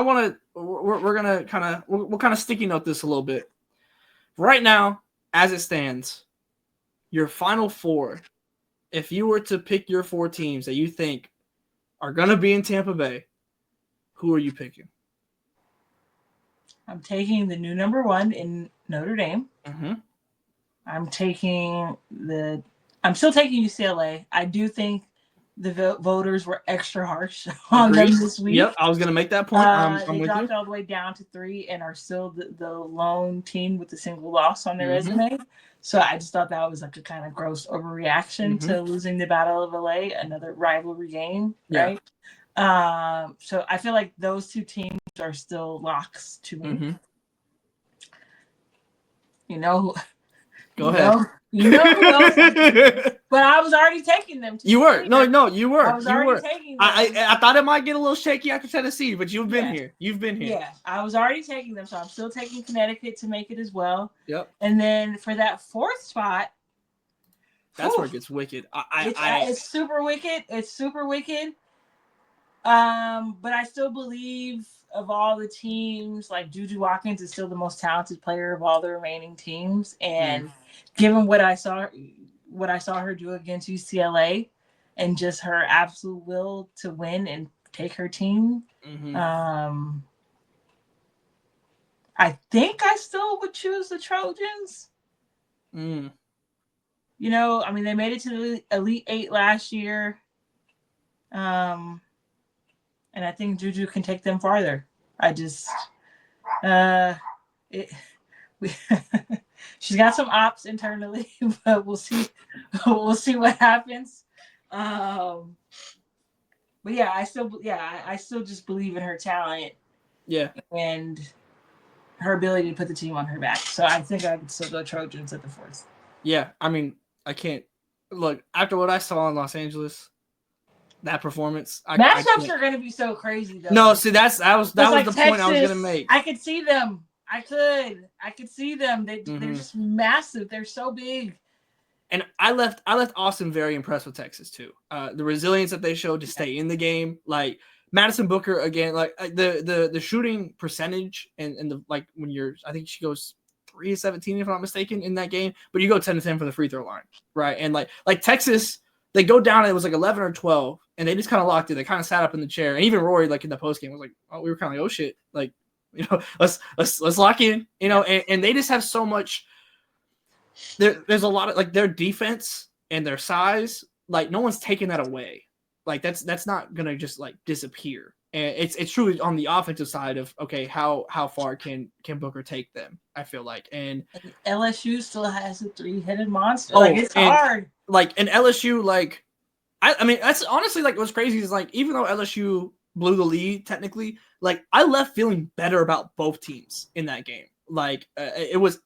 we're gonna we'll kind of sticky note this a little bit. Right now, as it stands, your final four. If you were to pick your four teams that you think are gonna be in Tampa Bay, who are you picking? I'm taking the new number 1 in Notre Dame. Mm-hmm. I'm still taking UCLA. I do think the voters were extra harsh on them this week. Yep, I was going to make that point. They dropped all the way down to 3 and are still the lone team with a single loss on their resume. So I just thought that was like a kind of gross overreaction to losing the Battle of LA, another rivalry game, right? So I feel like those two teams are still locks to me. You know, go ahead. You know who else? But I was already taking them. You were. No, you were. I was already taking them. I thought it might get a little shaky after Tennessee, but you've been here. You've been here. Yeah, I was already taking them, so I'm still taking Connecticut to make it as well. Yep. And then for that 4th spot, that's where it gets wicked. It's super wicked. It's super wicked. But I still believe of all the teams, like Juju Watkins is still the most talented player of all the remaining teams. And given what I saw her do against UCLA and just her absolute will to win and take her team, I think I still would choose the Trojans. You know, I mean, they made it to the Elite 8 last year. And I think Juju can take them farther. She's got some ops internally, but we'll see. We'll see what happens. But yeah, I still just believe in her talent. Yeah, and her ability to put the team on her back. So I think I would still go Trojans at the 4th. Yeah, I mean, I can't look after what I saw in Los Angeles. That performance. Matchups are going to be so crazy, though. No, see, that was the Texas, point I was going to make. I could see them. I could see them. They're just massive. They're so big. And I left Austin very impressed with Texas too. The resilience that they showed to stay in the game, like Madison Booker again, like the shooting percentage and the like when you're, I think she goes 3-17 if I'm not mistaken in that game, but you go 10-10 for the free throw line, right? And like Texas. They go down, it was like 11 or 12, and they just kind of locked it. They kind of sat up in the chair. And even Rory, like in the postgame, was like, oh, we were kind of like, oh shit. Like, you know, let's lock in, you know, and they just have so much. There's a lot of like their defense and their size, like no one's taking that away. Like that's not gonna just like disappear. And it's truly on the offensive side of okay, how far can Booker take them? I feel like, and LSU still has a 3-headed monster. Like it's hard. Like in LSU, like I mean, that's honestly like what's crazy is like even though LSU blew the lead technically, like I left feeling better about both teams in that game. Like it was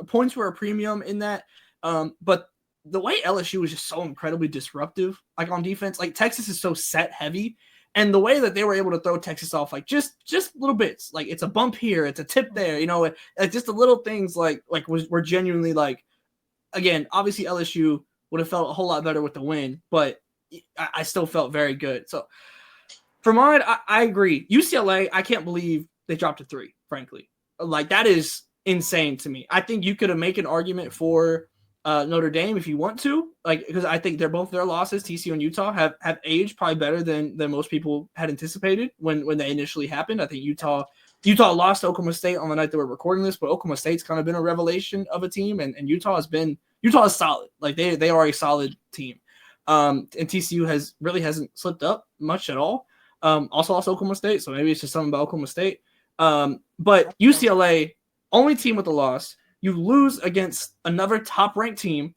points were a premium in that, but the way LSU was just so incredibly disruptive, like on defense, like Texas is so set heavy. And the way that they were able to throw Texas off, like just little bits, like it's a bump here, it's a tip there, you know, just the little things like were genuinely like, again, obviously LSU would have felt a whole lot better with the win, but I still felt very good. So for mine, I agree. UCLA, I can't believe they dropped to 3, frankly. Like that is insane to me. I think you could have made an argument for Notre Dame if you want to, like because I think they're both their losses, TCU and Utah, have aged probably better than most people had anticipated when they initially happened. I think Utah lost to Oklahoma State on the night that we're recording this, but Oklahoma State's kind of been a revelation of a team, and Utah is solid. Like they are a solid team. And TCU hasn't slipped up much at all. Also lost Oklahoma State, so maybe it's just something about Oklahoma State. But UCLA, only team with a loss. You lose against another top-ranked team,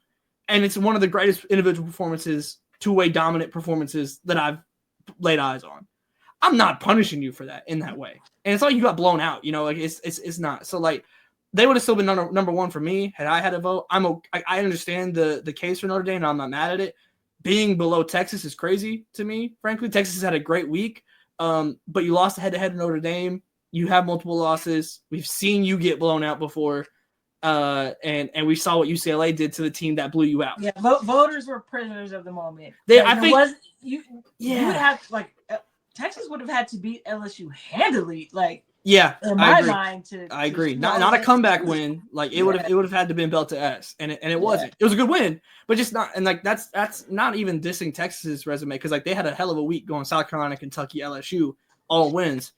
and it's one of the greatest individual performances, two-way dominant performances that I've laid eyes on. I'm not punishing you for that in that way. And it's like you got blown out, you know, like it's not. So like they would have still been number 1 for me had I had a vote. I understand the case for Notre Dame, and I'm not mad at it. Being below Texas is crazy to me, frankly. Texas had a great week, but you lost head-to-head to Notre Dame. You have multiple losses. We've seen you get blown out before. And we saw what UCLA did to the team that blew you out. Yeah, voters were prisoners of the moment. You would have Texas would have had to beat LSU handily, like Yeah, in I my agree. mind. I agree. Not a comeback win. Like it would have had to been belt to S, and it wasn't. It was a good win, but just not. And like that's not even dissing Texas's resume because like they had a hell of a week going South Carolina, Kentucky, LSU, all wins.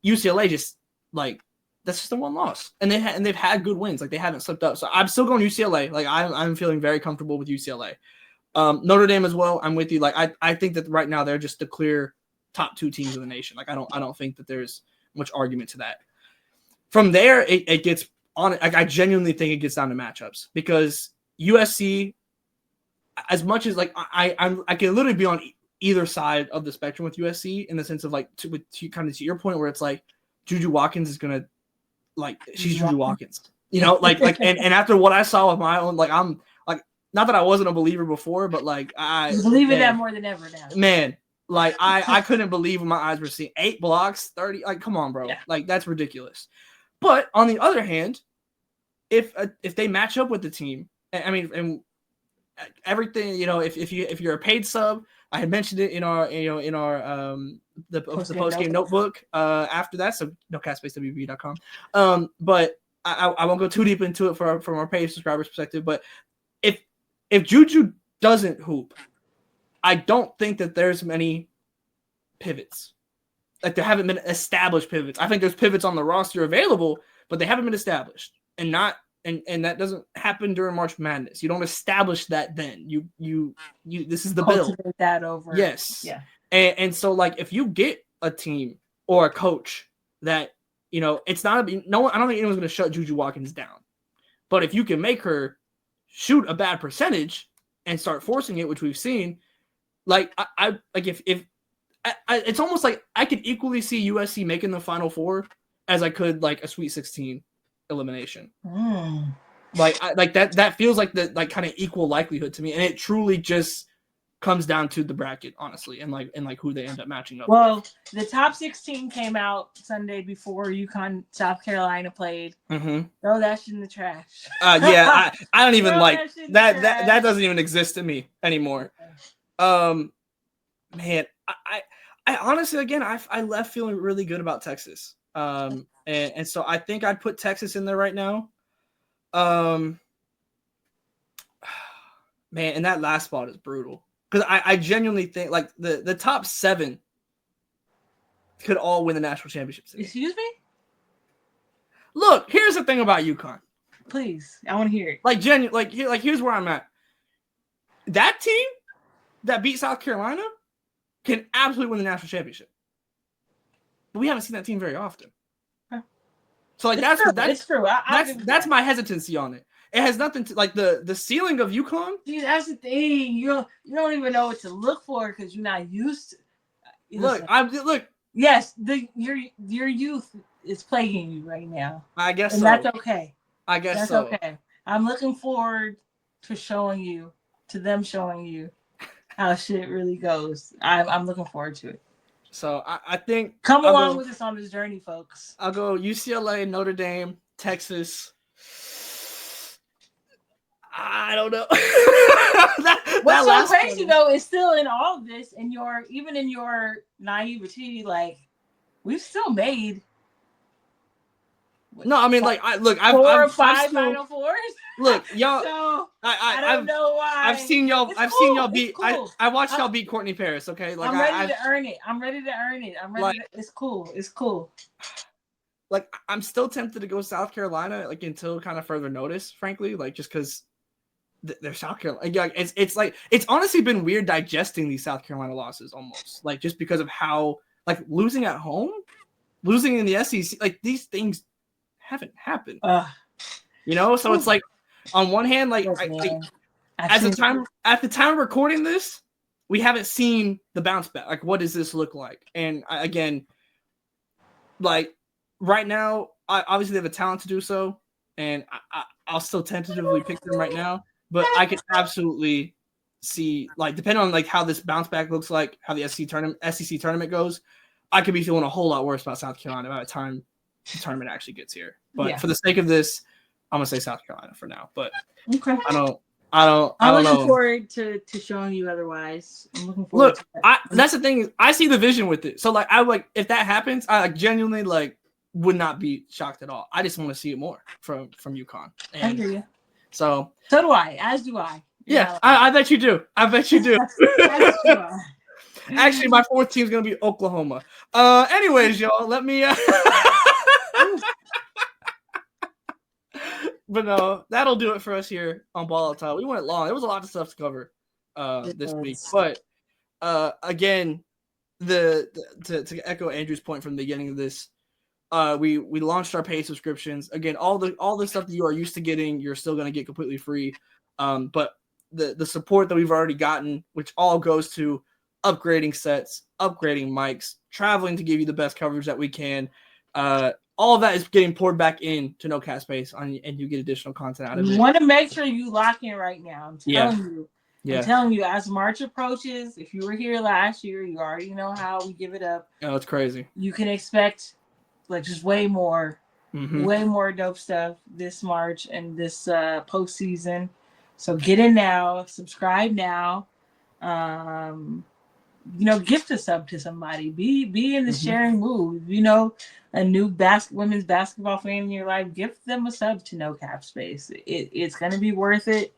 UCLA just like that's just the one loss, and they've had good wins. Like they haven't slipped up. So I'm still going UCLA. Like I'm feeling very comfortable with UCLA. Notre Dame as well. I'm with you. Like I think that right now they're just the clear top 2 teams in the nation. Like I don't think that there's much argument to that. From there, it gets on. Like I genuinely think it gets down to matchups because USC, as much as like I can literally be on either side of the spectrum with USC in the sense of like kind of to your point where it's like Juju Watkins is gonna like she's Juju Watkins, you know, like and after what I saw with my own like I'm like not that I wasn't a believer before, but like I believe in that more than ever now. Man, like I couldn't believe when my eyes were seeing 8 blocks, 30. Like, come on, bro. Yeah. Like that's ridiculous. But on the other hand, if they match up with the team, I mean, and everything, you know, if you're a paid sub, I had mentioned it in our the post game notebook after that, so nocastspacewb.com. But I won't go too deep into it from our paid subscribers perspective. But if Juju doesn't hoop, I don't think that there's many pivots. Like there haven't been established pivots. I think there's pivots on the roster available, but they haven't been established. And that doesn't happen during March Madness. You don't establish that then. You this is the build. That over. Yes. Yeah. And so like if you get a team or a coach that, you know, it's not no one, I don't think anyone's going to shut Juju Watkins down. But if you can make her shoot a bad percentage and start forcing it, which we've seen, like I like if it's almost like I could equally see USC making the Final Four as I could like a Sweet 16 elimination. Like that feels like the like kind of equal likelihood to me, and it truly just comes down to the bracket, honestly, and like who they end up matching up. Well, the top 16 came out Sunday before UConn South Carolina played. Mm-hmm. Throw that shit in the trash. Yeah, I don't even like that. That doesn't even exist to me anymore. Man, I honestly, again, I left feeling really good about Texas. And so I think I'd put Texas in there right now. Man, and that last spot is brutal because I genuinely think like the top 7 could all win the national championship. Excuse me? Look, here's the thing about UConn. Please, I want to hear it. Here's where I'm at. That team that beat South Carolina can absolutely win the national championship. But we haven't seen that team very often. So like that's true. That's my hesitancy on it. It has nothing to like the ceiling of UConn. Dude, that's the thing. You don't even know what to look for because you're not used to. Look. Yes, your youth is plaguing you right now. I guess and so. That's okay. I guess that's so. Okay. I'm looking forward to them showing you how shit really goes. I'm looking forward to it. So I think come along with us on this journey, folks. I'll go UCLA, Notre Dame, Texas. I don't know. What's so crazy though is still in all of this, and even in your naivety, like we've still made. No, I mean, like, I've 4 or 5 Final Fours. Look, y'all. So, I don't know why. I've seen y'all beat. Cool. I watched y'all beat Courtney Paris. Okay, like I'm ready to earn it. I'm ready to earn it. It's cool. It's cool. Like I'm still tempted to go South Carolina, like until kind of further notice. Frankly, like just because they're South Carolina. Like, it's like it's honestly been weird digesting these South Carolina losses almost. Like just because of how like losing at home, losing in the SEC, like these things haven't happened. You know, so it's like on one hand, like at the time of recording this, we haven't seen the bounce back. Like, what does this look like? And again, like right now, obviously they have a talent to do so, and I'll still tentatively pick them right now. But I could absolutely see, like, depending on like how this bounce back looks like, how the SEC tournament goes, I could be feeling a whole lot worse about South Carolina by the time the tournament actually gets here. But for the sake of this, I'm gonna say South Carolina for now. But okay. I don't. I don't I'm looking know. forward to showing you otherwise. I'm looking forward to that. That's the thing is I see the vision with it. So like I like if that happens, I like genuinely like would not be shocked at all. I just want to see it more from UConn. I hear you. So do I. As do I. Yeah, I bet you do. I bet you do. As do I. Actually, my fourth team is gonna be Oklahoma. Anyways, y'all, let me. But no, that'll do it for us here on Volatile. We went long. There was a lot of stuff to cover this week, but again, to echo Andrew's point from the beginning of this, we launched our paid subscriptions. Again, all the stuff that you are used to getting, you're still gonna get completely free. But the support that we've already gotten, which all goes to upgrading sets, upgrading mics, traveling to give you the best coverage that we can. All of that is getting poured back into No Cap Space, and you get additional content out of it. You want to make sure you lock in right now. I'm telling you. Yeah. I'm telling you, as March approaches, if you were here last year, you already know how we give it up. Oh, it's crazy. You can expect like just way more dope stuff this March and this postseason. So get in now, subscribe now. Gift a sub to somebody. Be in the sharing mood. A new women's basketball fan in your life, gift them a sub to No Cap Space. It's gonna be worth it,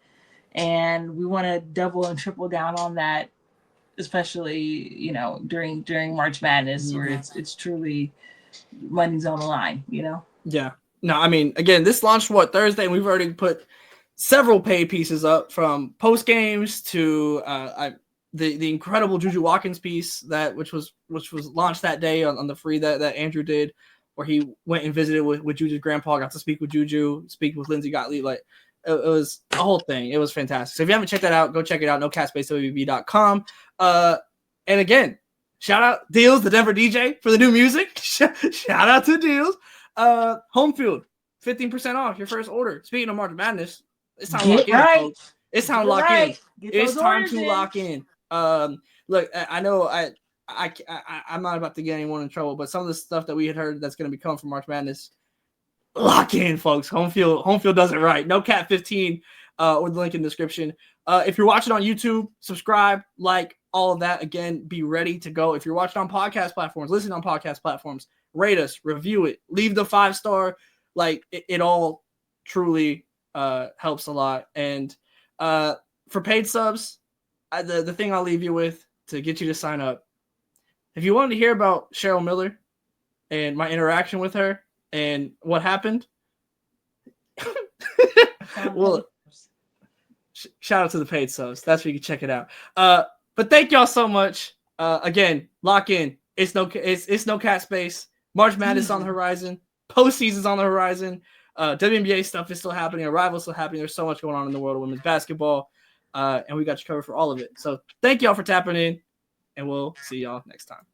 and we want to double and triple down on that, especially during March Madness where it's truly money's on the line. Yeah. No, I mean, again, this launched Thursday, and we've already put several paid pieces up from post games to the incredible Juju Watkins piece which was launched that day on the free that Andrew did, where he went and visited with Juju's grandpa, got to speak with Juju, speak with Lindsey Gottlieb. Like it was a whole thing. It was fantastic. So if you haven't checked that out, go check it out. NoCapSpaceWB.com. And again, shout out Deals, the Denver DJ, for the new music. Shout out to Deals. Home field, 15% off your first order. Speaking of March Madness, it's time to lock in, folks. It's time to lock in. It's time to lock in. Look, I know I'm not about to get anyone in trouble, but some of the stuff that we had heard that's going to be coming from March Madness, lock in, folks. Home field does it right. No Cap 15 or the link in the description. If you're watching on YouTube, subscribe, like, all of that. Again, be ready to go. If you're watching on podcast platforms, listening on podcast platforms, rate us, review it, leave the 5-star. Like it all truly helps a lot. And for paid subs, the thing I'll leave you with to get you to sign up, if you wanted to hear about Cheryl Miller and my interaction with her and what happened, well, shout out to the paid subs. That's where you can check it out. But thank y'all so much. Again, lock in. It's no Cap Space. March Madness on the horizon. Postseason's on the horizon. WNBA stuff is still happening. Arrival's still happening. There's so much going on in the world of women's basketball. And we got you covered for all of it. So thank y'all for tapping in, and we'll see y'all next time.